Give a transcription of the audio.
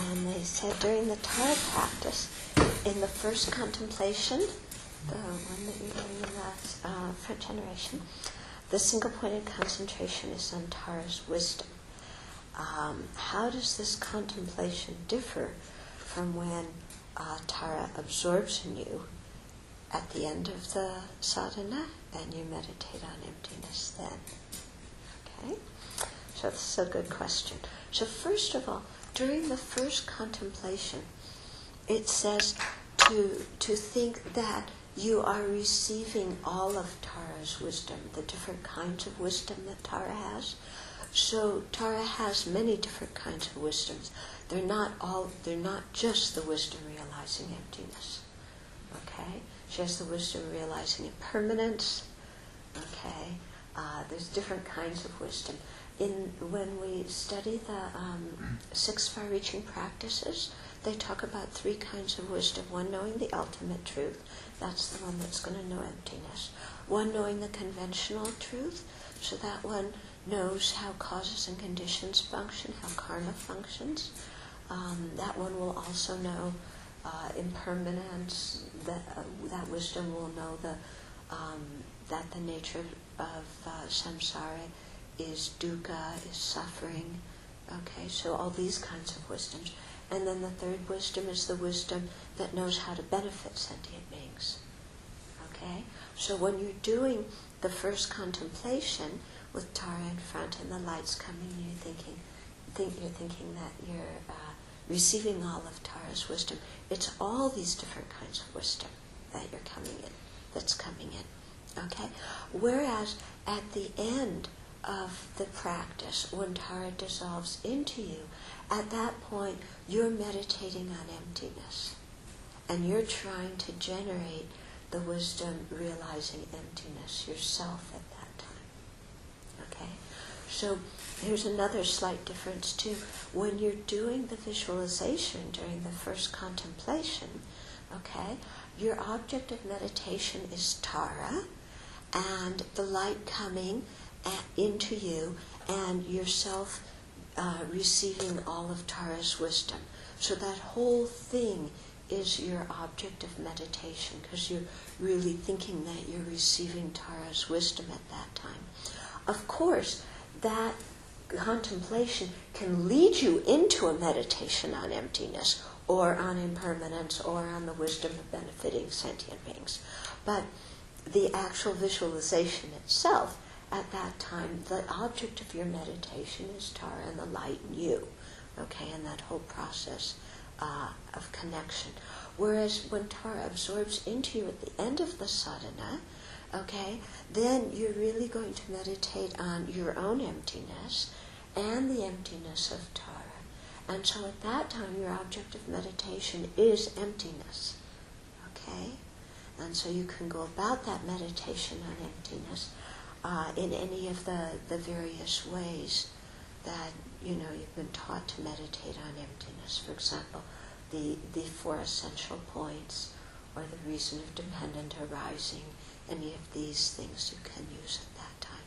And they said during the Tara practice, in the first contemplation, the one that you're doing in the front generation, the single-pointed concentration is on Tara's wisdom. How does this contemplation differ from when Tara absorbs in you at the end of the sadhana and you meditate on emptiness then? Okay? So this is a good question. So first of all, during the first contemplation, it says to think that you are receiving all of Tara's wisdom, the different kinds of wisdom that Tara has. So Tara has many different kinds of wisdoms. They're not just the wisdom realizing emptiness. Okay? She has the wisdom realizing impermanence. Okay? There's different kinds of wisdom. When we study the 6 far-reaching practices, they talk about 3 kinds of wisdom. One knowing the ultimate truth. That's the one that's going to know emptiness. One knowing the conventional truth. So that one knows how causes and conditions function, how karma functions. That one will also know impermanence. That wisdom will know that the nature of samsara is dukkha, is suffering. Okay, so all these kinds of wisdoms. And then the third wisdom is the wisdom that knows how to benefit sentient beings. Okay? So when you're doing the first contemplation with Tara in front and the lights coming, you're thinking that you're receiving all of Tara's wisdom. It's all these different kinds of wisdom that's coming in. Okay? Whereas at the end of the practice, when Tara dissolves into you, at that point you're meditating on emptiness and you're trying to generate the wisdom realizing emptiness yourself at that time. Okay? So here's another slight difference too. When you're doing the visualization during the first contemplation, okay, your object of meditation is Tara and the light coming into you and yourself receiving all of Tara's wisdom. So that whole thing is your object of meditation because you're really thinking that you're receiving Tara's wisdom at that time. Of course, that contemplation can lead you into a meditation on emptiness or on impermanence or on the wisdom of benefiting sentient beings. But the actual visualization itself, at that time, the object of your meditation is Tara and the light in you, okay, and that whole process of connection. Whereas when Tara absorbs into you at the end of the sadhana, okay, then you're really going to meditate on your own emptiness and the emptiness of Tara. And so at that time, your object of meditation is emptiness, okay? And so you can go about that meditation on emptiness in any of the various ways that you've been taught to meditate on emptiness. For example, the 4 essential points or the reason of dependent arising. Any of these things you can use at that time.